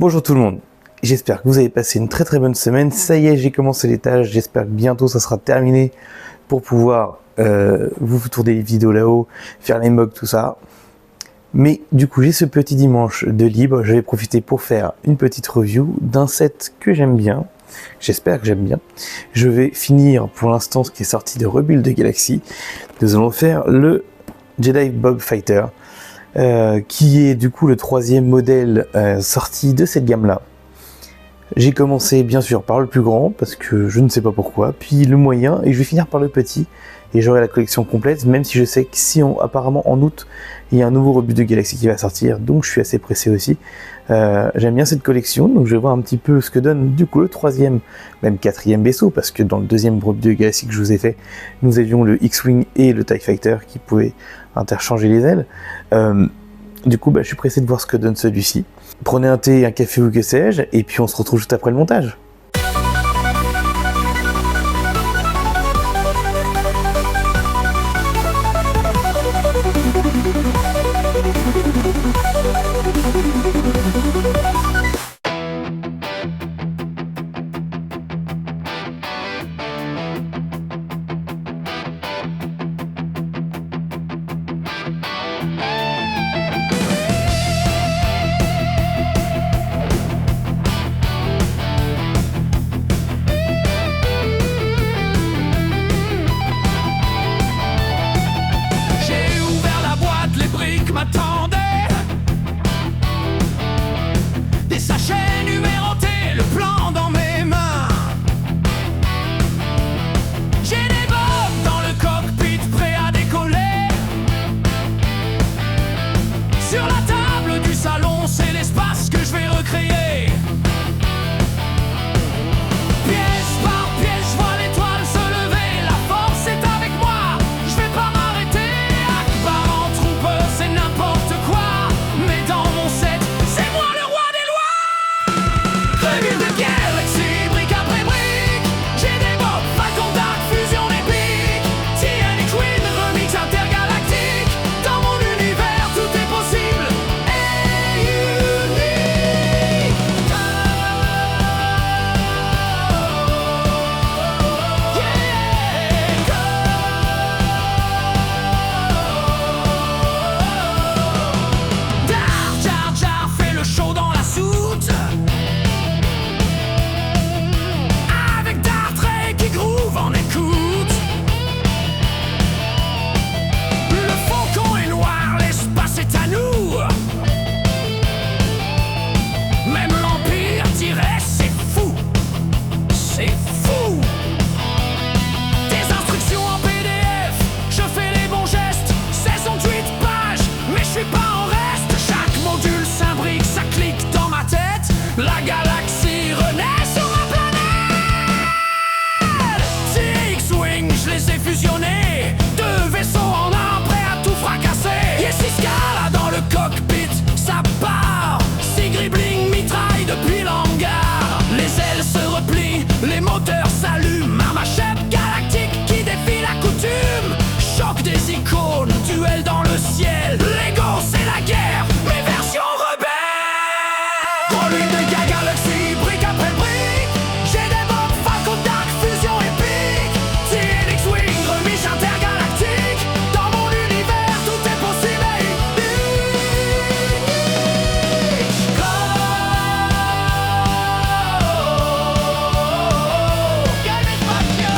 Bonjour tout le monde, j'espère que vous avez passé une très bonne semaine. Ça y est, j'ai commencé les tâches, j'espère que bientôt ça sera terminé pour pouvoir vous tourner les vidéos là-haut, faire les mugs, tout ça. Mais du coup, j'ai ce petit dimanche de libre, je vais profiter pour faire une petite review d'un set que j'aime bien. J'espère que j'aime bien. Je vais finir pour l'instant ce qui est sorti de Rebuild the Galaxy. Nous allons faire le Jedi Bob Fighter. Qui est du coup le troisième modèle sorti de cette gamme-là. J'ai commencé bien sûr par le plus grand, parce que je ne sais pas pourquoi, puis le moyen, et je vais finir par le petit, et j'aurai la collection complète, même si je sais que apparemment en août, il y a un nouveau Rebuild the Galaxy qui va sortir, donc je suis assez pressé aussi. J'aime bien cette collection, donc je vais voir un petit peu ce que donne du coup le troisième, même quatrième vaisseau, parce que dans le deuxième Rebuild the Galaxy que je vous ai fait, nous avions le X-Wing et le TIE Fighter qui pouvaient interchanger les ailes. Du coup, je suis pressé de voir ce que donne celui-ci. Prenez un thé, un café ou que sais-je, et puis on se retrouve juste après le montage. Des sachets numérotés, le plan dans mes mains. J'ai des bombes dans le cockpit prêts à décoller. Sur la table du salon, c'est l'espace que je vais recréer. Pièce par pièce, je vois l'étoile se lever. La force est avec moi, je vais pas m'arrêter. Akbar en trooper, c'est n'importe quoi. Mais dans mon set, c'est moi le roi des lois. Rebuild the Galaxy, brique après brique. J'ai des bombes, Falcon Dark, fusion épique. TNX Queen, remix intergalactique. Dans mon univers, tout est possible et unique. Dar Jar Jar fait le show dans la soute. Avec Darth Ray qui groove en écoute. Le faucon est noir, l'espace est à nous. Même l'Empire dirait c'est fou. C'est fou. Des instructions en PDF, je fais les bons gestes. 68 pages, mais je suis pas en reste. Chaque module s'imbrique, ça clique dans ma tête. La galaxie renaît sur ma planète. X-Wing, je les ai fusionnés. Deux vaisseaux en un, prêts à tout fracasser. Yes, là dans le cockpit, ça part. Sigribling mitraille depuis l'hangar. Les ailes se replient, les moteurs s'allument. Armachep galactique qui défie la coutume. Choc des icônes, duel dans le ciel. Lego, c'est la guerre, mais version rebelle. Rebuild the Galaxy, brique après brique. J'ai des bombes, Falcon Dark, fusion épique. TNX Wing, remise intergalactique. Dans mon univers, tout est possible et unique. Go! Game it back, yo!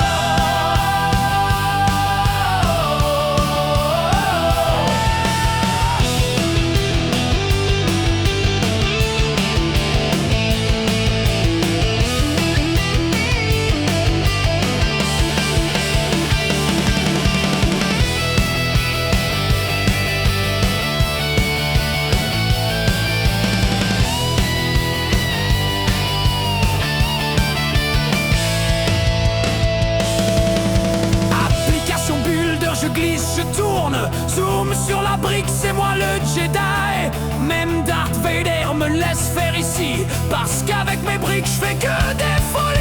Application builder, je glisse, je tourne. Zoom sur la brique, c'est moi le Jedi. Même Darth Vader me laisse faire ici. Parce qu'avec mes briques, je fais que des folies.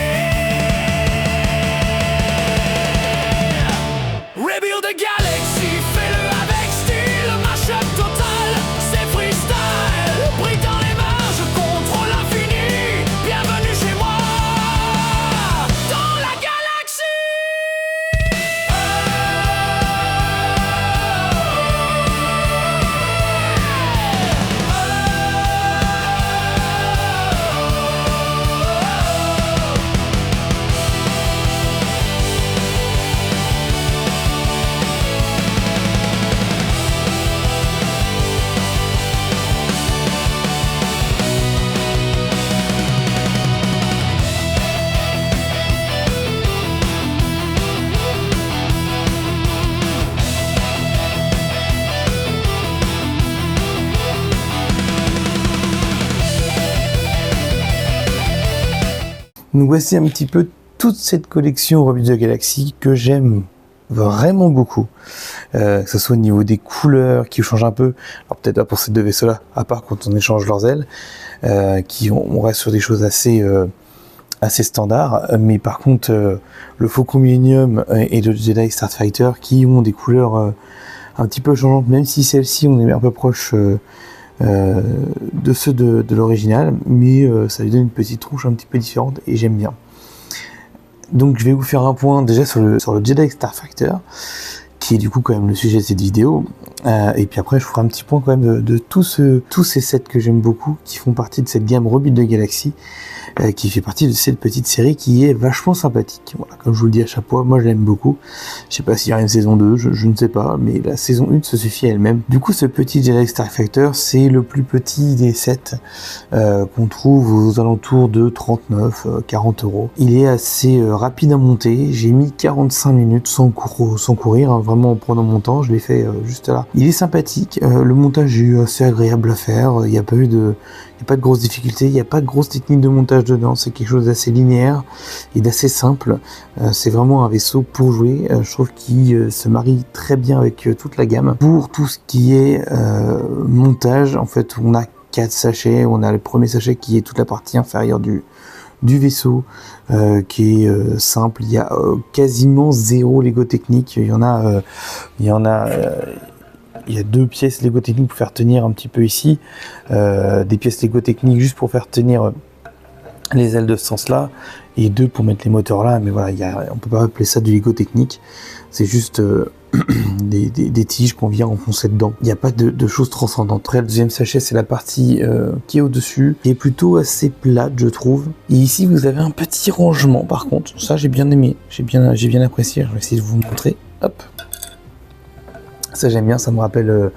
Rebuild the Galaxy, fais-le avec style. Mashup total, c'est freestyle. Brique dans les mains, je contrôle l'infini. Donc voici un petit peu toute cette collection Rebut de Galaxy que j'aime vraiment beaucoup, que ce soit au niveau des couleurs qui changent un peu, alors peut-être pas pour ces deux vaisseaux-là, à part quand on échange leurs ailes, on reste sur des choses assez standards, mais par contre le Faucon Millennium et le Jedi Starfighter qui ont des couleurs un petit peu changeantes, même si celles-ci on est un peu proche de ceux de l'original, mais ça lui donne une petite touche un petit peu différente et j'aime bien. Donc je vais vous faire un point déjà sur le Jedi Starfighter, qui est du coup quand même le sujet de cette vidéo, et puis après je ferai un petit point quand même de tous ces sets que j'aime beaucoup, qui font partie de cette gamme Rebut de Galaxy, qui fait partie de cette petite série qui est vachement sympathique. Voilà, comme je vous le dis à chaque fois, moi je l'aime beaucoup. Je sais pas s'il y aura une saison 2, je ne sais pas, mais la saison 1 se suffit à elle-même. Du coup, ce petit Jedi Starfighter, c'est le plus petit des sets qu'on trouve aux alentours de 39-40 €. Il est assez rapide à monter. J'ai mis 45 minutes sans courir, hein, vraiment en prenant mon temps. Je l'ai fait juste là. Il est sympathique. Le montage est assez agréable à faire. Il n'y a pas de grosses difficultés. Il n'y a pas de grosses techniques de montage dedans. C'est quelque chose d'assez linéaire et d'assez simple. C'est vraiment un vaisseau pour jouer. Je trouve qu'il se marie très bien avec toute la gamme. Pour tout ce qui est montage, en fait, on a 4 sachets. On a le premier sachet qui est toute la partie inférieure du vaisseau, qui est simple. Il y a quasiment zéro Lego technique. Il y a 2 pièces Lego techniques pour faire tenir un petit peu ici, des pièces Lego techniques juste pour faire tenir les ailes de ce sens-là, et 2 pour mettre les moteurs là, mais voilà, on peut pas appeler ça du Lego technique, c'est juste des tiges qu'on vient enfoncer dedans. Il n'y a pas de choses transcendantes. Après, le deuxième sachet, c'est la partie qui est au-dessus, qui est plutôt assez plate, je trouve. Et ici, vous avez un petit rangement, par contre, ça j'ai bien aimé, j'ai bien apprécié, je vais essayer de vous montrer. Hop. Ça j'aime bien, ça me rappelle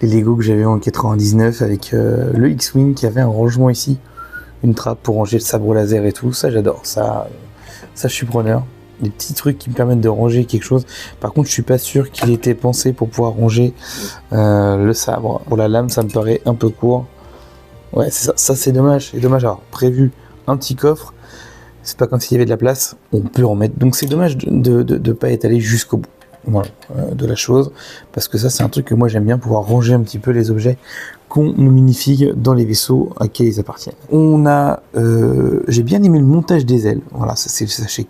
les Lego que j'avais en 99 avec le X-Wing qui avait un rangement ici, une trappe pour ranger le sabre laser et tout, ça j'adore, ça je suis preneur. Des petits trucs qui me permettent de ranger quelque chose. Par contre je suis pas sûr qu'il était pensé pour pouvoir ranger le sabre. Pour la lame ça me paraît un peu court. Ouais c'est ça c'est dommage, alors prévu un petit coffre, c'est pas comme s'il y avait de la place, on peut en mettre, donc c'est dommage de pas être allé jusqu'au bout. Voilà, de la chose, parce que ça c'est un truc que moi j'aime bien, pouvoir ranger un petit peu les objets qu'on nous minifie dans les vaisseaux à qui ils appartiennent. J'ai bien aimé le montage des ailes, voilà, ça c'est le sachet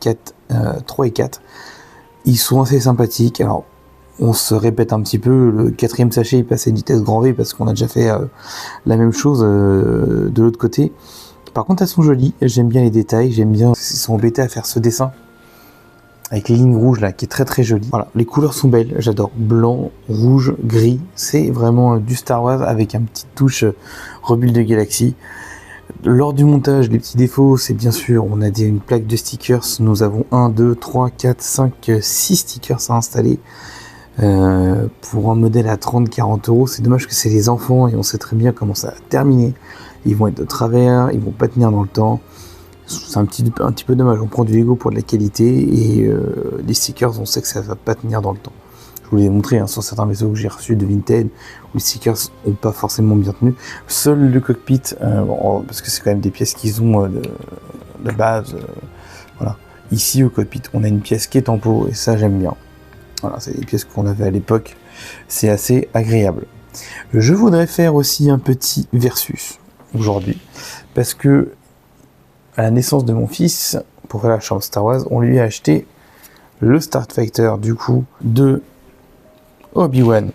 3 et 4, ils sont assez sympathiques. Alors on se répète un petit peu, le 4e sachet il passe à une vitesse grand V parce qu'on a déjà fait la même chose de l'autre côté. Par contre elles sont jolies, j'aime bien les détails, j'aime bien, ils sont embêtés à faire ce dessin avec les lignes rouges là, qui est très très joli. Voilà, les couleurs sont belles, j'adore. Blanc, rouge, gris, c'est vraiment du Star Wars avec un petit touche Rebut de Galaxy. Lors du montage, les petits défauts, c'est bien sûr, on a une plaque de stickers, nous avons 1, 2, 3, 4, 5, 6 stickers à installer. Pour un modèle à 30-40 €, c'est dommage que c'est les enfants et on sait très bien comment ça va terminer. Ils vont être de travers, ils vont pas tenir dans le temps. C'est un petit peu dommage, on prend du Lego pour de la qualité et les stickers on sait que ça va pas tenir dans le temps. Je vous l'ai montré sur certains vaisseaux que j'ai reçus de Vinted où les stickers ont pas forcément bien tenu. Seul le cockpit, parce que c'est quand même des pièces qu'ils ont de base. Voilà. Ici au cockpit on a une pièce qui est en pot et ça j'aime bien. Voilà, c'est des pièces qu'on avait à l'époque, c'est assez agréable. Je voudrais faire aussi un petit versus aujourd'hui parce que à la naissance de mon fils, pour faire la chambre Star Wars, on lui a acheté le Starfighter du coup de Obi-Wan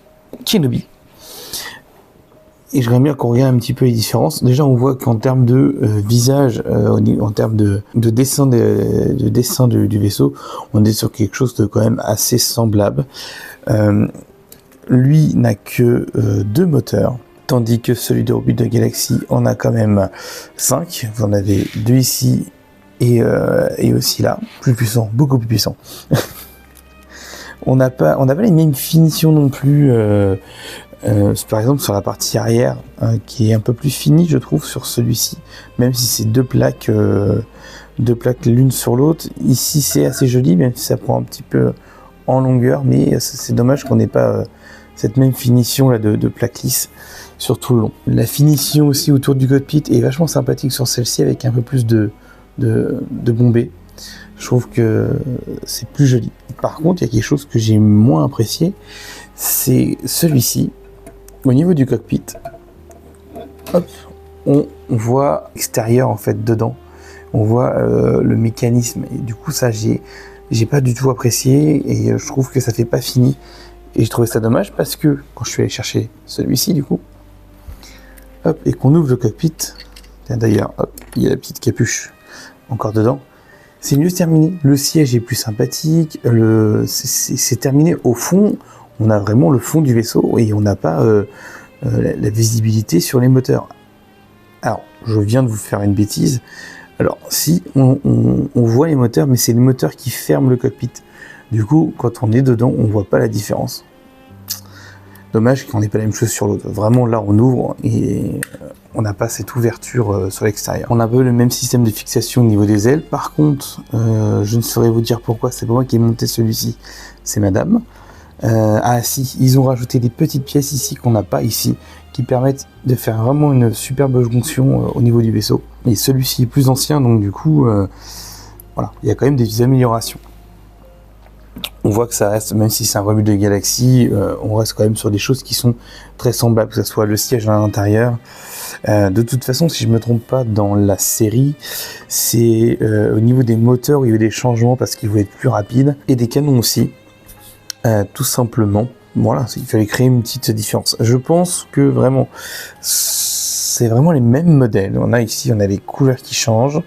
Kenobi. Et j'aimerais bien qu'on regarde un petit peu les différences. Déjà on voit qu'en termes de visage, en termes de dessin du vaisseau, on est sur quelque chose de quand même assez semblable. Lui n'a que 2 moteurs. Tandis que celui de Rebut de Galaxy en a quand même 5. Vous en avez 2 ici et aussi là. Plus puissant, beaucoup plus puissant. On n'a pas les mêmes finitions non plus. Par exemple sur la partie arrière, qui est un peu plus finie je trouve sur celui-ci. Même si c'est 2 plaques l'une sur l'autre. Ici c'est assez joli, même si ça prend un petit peu en longueur. Mais c'est dommage qu'on n'ait pas cette même finition là de plaque lisse sur tout le long. La finition aussi autour du cockpit est vachement sympathique sur celle-ci avec un peu plus de de bomber. Je trouve que c'est plus joli. Par contre, il y a quelque chose que j'ai moins apprécié, c'est celui-ci. Au niveau du cockpit, hop, on voit l'extérieur en fait dedans. On voit le mécanisme. Et du coup, ça, j'ai pas du tout apprécié et je trouve que ça fait pas fini. Et je trouvais ça dommage parce que quand je suis allé chercher celui-ci, du coup, hop, et qu'on ouvre le cockpit, d'ailleurs, hop, il y a la petite capuche encore dedans. C'est mieux terminé. Le siège est plus sympathique. C'est terminé. Au fond, on a vraiment le fond du vaisseau et on n'a pas la visibilité sur les moteurs. Alors, je viens de vous faire une bêtise. Alors, si on voit les moteurs, mais c'est les moteurs qui ferment le cockpit. Du coup, quand on est dedans, on voit pas la différence. Dommage qu'on n'ait pas la même chose sur l'autre. Vraiment, là, on ouvre et on n'a pas cette ouverture sur l'extérieur. On a un peu le même système de fixation au niveau des ailes. Par contre, je ne saurais vous dire pourquoi. C'est pas moi qui ai monté celui-ci, c'est madame. Ah si, ils ont rajouté des petites pièces ici qu'on n'a pas ici, qui permettent de faire vraiment une superbe jonction au niveau du vaisseau. Et celui-ci est plus ancien, donc du coup, voilà, il y a quand même des améliorations. On voit que ça reste, même si c'est un remake de Galaxy, on reste quand même sur des choses qui sont très semblables, que ce soit le siège à l'intérieur. De toute façon, si je me trompe pas, dans la série, c'est au niveau des moteurs où il y a eu des changements parce qu'ils voulaient être plus rapides, et des canons aussi, tout simplement. Voilà, il fallait créer une petite différence. Je pense que vraiment, c'est vraiment les mêmes modèles. On a ici, on a les couleurs qui changent.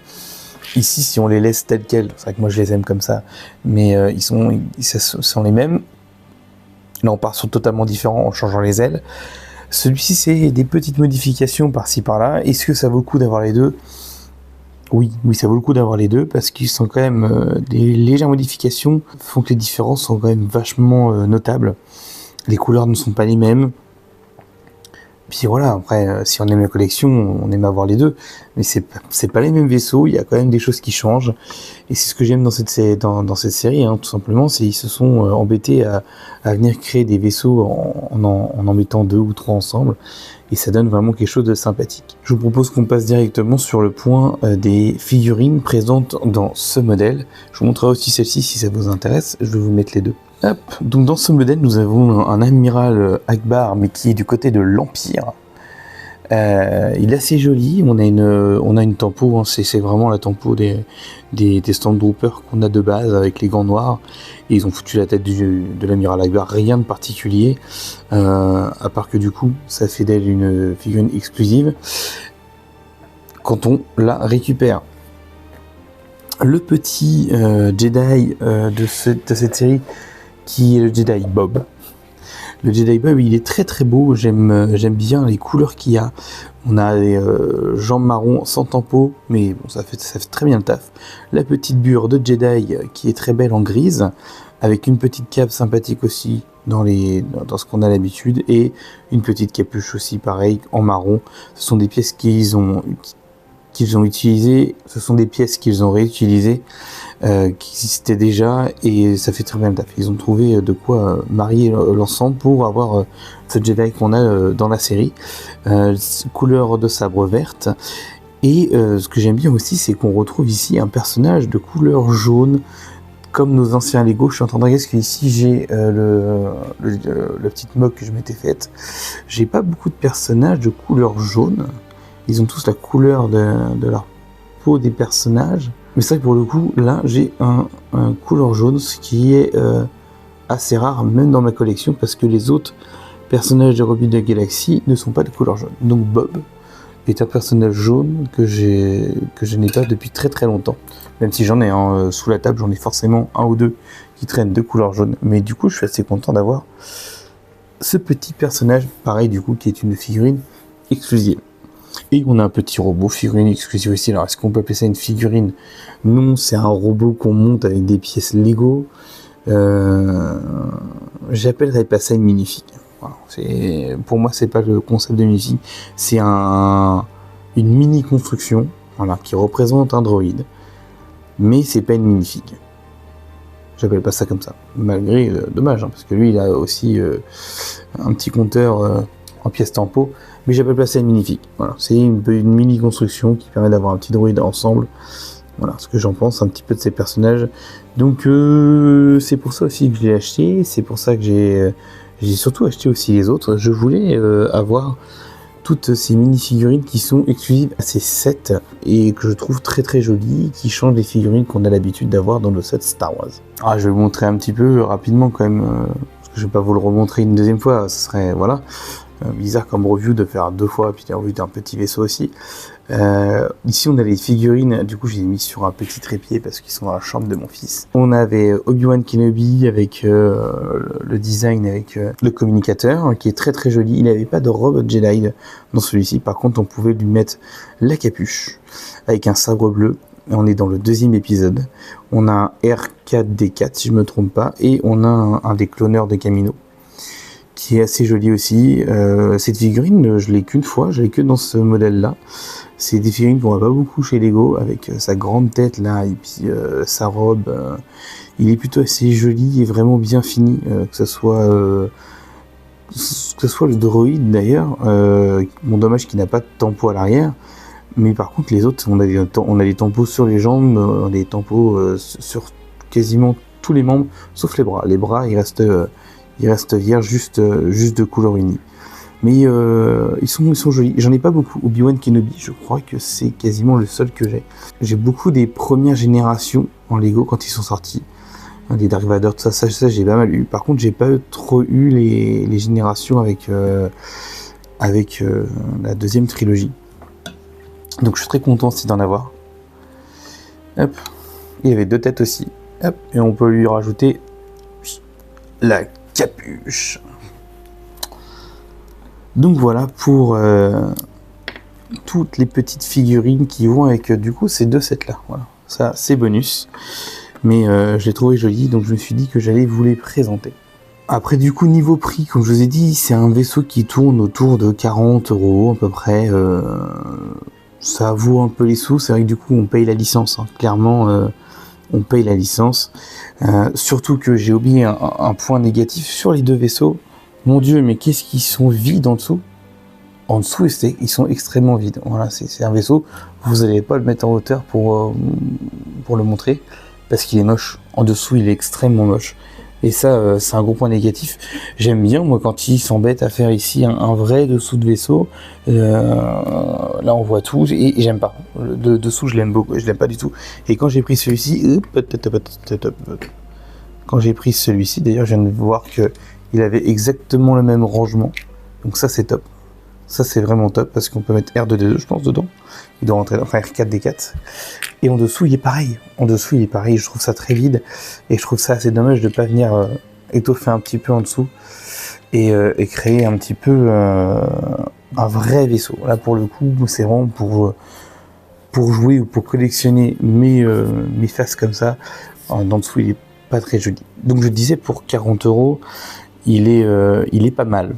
Ici, si on les laisse telles quelles, c'est vrai que moi je les aime comme ça, mais ils sont les mêmes. Là, on part sur totalement différent en changeant les ailes. Celui-ci, c'est des petites modifications par-ci par-là. Est-ce que ça vaut le coup d'avoir les deux ? Oui, ça vaut le coup d'avoir les deux parce qu'ils sont quand même des légères modifications font que les différences sont quand même vachement notables. Les couleurs ne sont pas les mêmes. Puis voilà, après, si on aime la collection, on aime avoir les deux. Mais c'est pas les mêmes vaisseaux, il y a quand même des choses qui changent. Et c'est ce que j'aime dans cette série, hein, tout simplement, c'est qu'ils se sont embêtés à venir créer des vaisseaux en mettant 2 ou 3 ensemble. Et ça donne vraiment quelque chose de sympathique. Je vous propose qu'on passe directement sur le point des figurines présentes dans ce modèle. Je vous montrerai aussi celle-ci si ça vous intéresse, je vais vous mettre les deux. Hop. Donc dans ce modèle, nous avons un amiral Ackbar, mais qui est du côté de l'Empire. Il est assez joli, on a une tempo, hein, c'est vraiment la tempo des Stormtroopers qu'on a de base avec les gants noirs. Et ils ont foutu la tête de l'amiral Ackbar, rien de particulier, à part que du coup, ça fait d'elle une figurine exclusive quand on la récupère. Le petit Jedi de cette série, qui est le Jedi Bob. Le Jedi Bob, il est très très beau, j'aime bien les couleurs qu'il y a. On a des jambes marron sans tempo, mais bon, ça fait très bien le taf. La petite bure de Jedi qui est très belle en grise, avec une petite cape sympathique aussi dans ce qu'on a l'habitude, et une petite capuche aussi pareil en marron. Ce sont des pièces qu'ils ont utilisées, ce sont des pièces qu'ils ont réutilisées, qui existaient déjà, et ça fait très bien le taf. Ils ont trouvé de quoi marier l'ensemble pour avoir ce Jedi qu'on a dans la série, couleur de sabre verte. Et ce que j'aime bien aussi, c'est qu'on retrouve ici un personnage de couleur jaune, comme nos anciens Lego. Je suis en train de regarder, parce qu'ici j'ai la petite mock que je m'étais faite. J'ai pas beaucoup de personnages de couleur jaune. Ils ont tous la couleur de leur peau des personnages. Mais c'est vrai que pour le coup, là, j'ai un couleur jaune, ce qui est assez rare, même dans ma collection, parce que les autres personnages de Rebelle de Galaxy ne sont pas de couleur jaune. Donc Bob est un personnage jaune que je n'ai pas depuis très très longtemps. Même si j'en ai sous la table, j'en ai forcément un ou deux qui traînent de couleur jaune. Mais du coup, je suis assez content d'avoir ce petit personnage, pareil du coup, qui est une figurine exclusive. Et on a un petit robot figurine exclusive ici. Alors, est-ce qu'on peut appeler ça une figurine ? Non, c'est un robot qu'on monte avec des pièces Lego. J'appellerais pas ça une minifig. Voilà, pour moi, c'est pas le concept de minifig. C'est une mini construction, voilà, qui représente un droïde. Mais c'est pas une minifig. J'appelle pas ça comme ça. Malgré, dommage, hein, parce que lui, il a aussi un petit compteur en pièces tempo. Mais j'appelle pas ça une minifig. Voilà, c'est une mini construction qui permet d'avoir un petit droïde ensemble Voilà ce que j'en pense un petit peu de ces personnages. Donc c'est pour ça aussi que je l'ai acheté, c'est pour ça que j'ai surtout acheté aussi les autres. Je voulais avoir toutes ces mini-figurines qui sont exclusives à ces sets et que je trouve très très jolies, qui changent les figurines qu'on a l'habitude d'avoir dans nos sets Star Wars. Ah, je vais vous montrer un petit peu rapidement quand même, parce que je vais pas vous le remontrer une deuxième fois, ce serait voilà bizarre comme review de faire 2 fois, puis la review d'un petit vaisseau aussi. Ici on a les figurines, du coup j'ai mis sur un petit trépied parce qu'ils sont dans la chambre de mon fils. On avait Obi-Wan Kenobi avec le design avec le communicateur qui est très très joli. Il n'avait pas de robe Jedi dans celui-ci, par contre on pouvait lui mettre la capuche avec un sabre bleu. On est dans le 2e épisode. On a un R4D4 si je me trompe pas, et on a un des cloneurs de Kamino qui est assez joli aussi. Cette figurine, je l'ai qu'une fois, je l'ai que dans ce modèle-là. C'est des figurines qu'on voit pas beaucoup chez Lego, avec sa grande tête là, et puis sa robe. Il est plutôt assez joli et vraiment bien fini, que ce soit le droïde d'ailleurs. Bon, dommage qu'il n'a pas de tempo à l'arrière, mais par contre les autres, on a des tempos sur les jambes, on a des tempos sur quasiment tous les membres, sauf les bras. Les bras, ils restent vierges, juste de couleur unie. Mais ils sont jolis. J'en ai pas beaucoup. Obi-Wan Kenobi, je crois que c'est quasiment le seul que j'ai. J'ai beaucoup des premières générations en Lego quand ils sont sortis. Les Dark Vador, tout ça j'ai pas mal eu. Par contre, j'ai pas trop eu les générations avec la 2e trilogie. Donc je suis très content aussi d'en avoir. Hop. Il y avait 2 têtes aussi. Hop. Et on peut lui rajouter la capuche. Donc voilà pour toutes les petites figurines qui vont avec du coup ces 2 sets là. Voilà, ça c'est bonus, mais je l'ai trouvé joli, donc je me suis dit que j'allais vous les présenter. Après du coup niveau prix, comme je vous ai dit, c'est un vaisseau qui tourne autour de 40 € à peu près. Ça vaut un peu les sous. C'est vrai que du coup on paye la licence, hein. Clairement on paye la licence. Surtout que j'ai oublié un point négatif sur les 2 vaisseaux. Mon Dieu, mais qu'est-ce qu'ils sont vides en dessous. En dessous, ils sont extrêmement vides. Voilà, c'est un vaisseau, vous n'allez pas le mettre en hauteur pour le montrer, parce qu'il est moche. En dessous, il est extrêmement moche. Et ça, c'est un gros point négatif. J'aime bien, moi, quand ils s'embêtent à faire ici un vrai dessous de vaisseau. Là, on voit tout, et j'aime pas. Le dessous, je l'aime beaucoup, je l'aime pas du tout. Et quand j'ai pris celui-ci, d'ailleurs, je viens de voir que il avait exactement le même rangement. Donc ça, c'est top. Ça, c'est vraiment top, parce qu'on peut mettre R2D2, je pense, dedans. Il doit rentrer, enfin R4D4. Et en dessous, il est pareil. Je trouve ça très vide. Et je trouve ça assez dommage de ne pas venir étoffer un petit peu en dessous. Et créer un petit peu un vrai vaisseau. Là, pour le coup, c'est vraiment pour jouer ou pour collectionner mes faces comme ça. En dessous, il est pas très joli. Donc, je disais, pour 40 €, il est pas mal.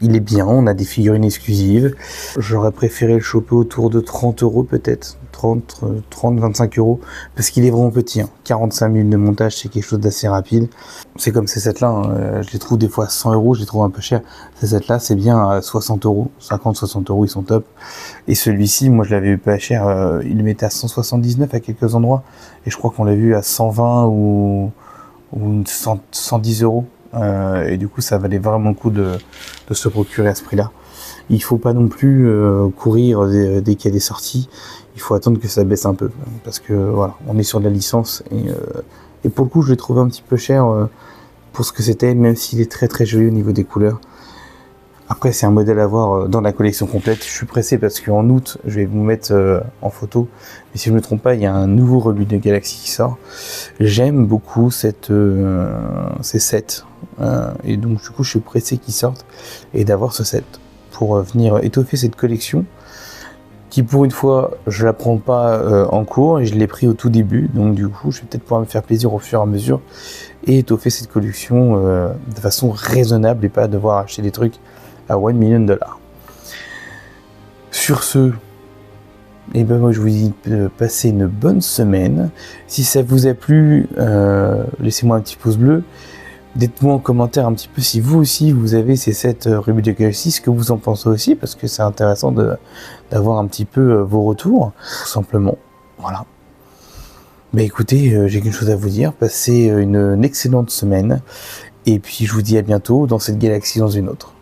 Il est bien, on a des figurines exclusives. J'aurais préféré le choper autour de 30 € peut-être, 30-25 €, parce qu'il est vraiment petit. 45 minutes de montage, c'est quelque chose d'assez rapide. C'est comme ces sets-là, je les trouve des fois à 100 €, je les trouve un peu chers. Ces sets-là, c'est bien à 60 €, 50-60 €, ils sont top. Et celui-ci, moi je l'avais eu pas cher, il le mettait à 179 à quelques endroits, et je crois qu'on l'a vu à 120 ou 110 €. Et du coup ça valait vraiment le coup de se procurer à ce prix là. Il faut pas non plus courir dès qu'il y a des sorties, il faut attendre que ça baisse un peu, parce que voilà, on est sur de la licence, et pour le coup je l'ai trouvé un petit peu cher pour ce que c'était, même s'il est très très joli au niveau des couleurs. Après c'est un modèle à voir dans la collection complète. Je suis pressé parce qu'en août je vais vous mettre en photo, mais si je ne me trompe pas, il y a un nouveau Rebut de Galaxie qui sort. J'aime beaucoup ces sets, et donc du coup je suis pressé qu'ils sortent et d'avoir ce set pour venir étoffer cette collection qui, pour une fois, je la prends pas en cours, et je l'ai pris au tout début, donc du coup je vais peut-être pouvoir me faire plaisir au fur et à mesure et étoffer cette collection de façon raisonnable et pas devoir acheter des trucs à $1 million. Sur ce, et ben moi je vous dis de passer une bonne semaine. Si ça vous a plu, laissez-moi un petit pouce bleu. Dites-moi en commentaire un petit peu si vous aussi vous avez ces 7 Rebut de Galaxie, ce que vous en pensez aussi, parce que c'est intéressant d'avoir un petit peu vos retours, tout simplement. Voilà. Bah écoutez, j'ai qu'une chose à vous dire, passez une excellente semaine, et puis je vous dis à bientôt dans cette galaxie, dans une autre.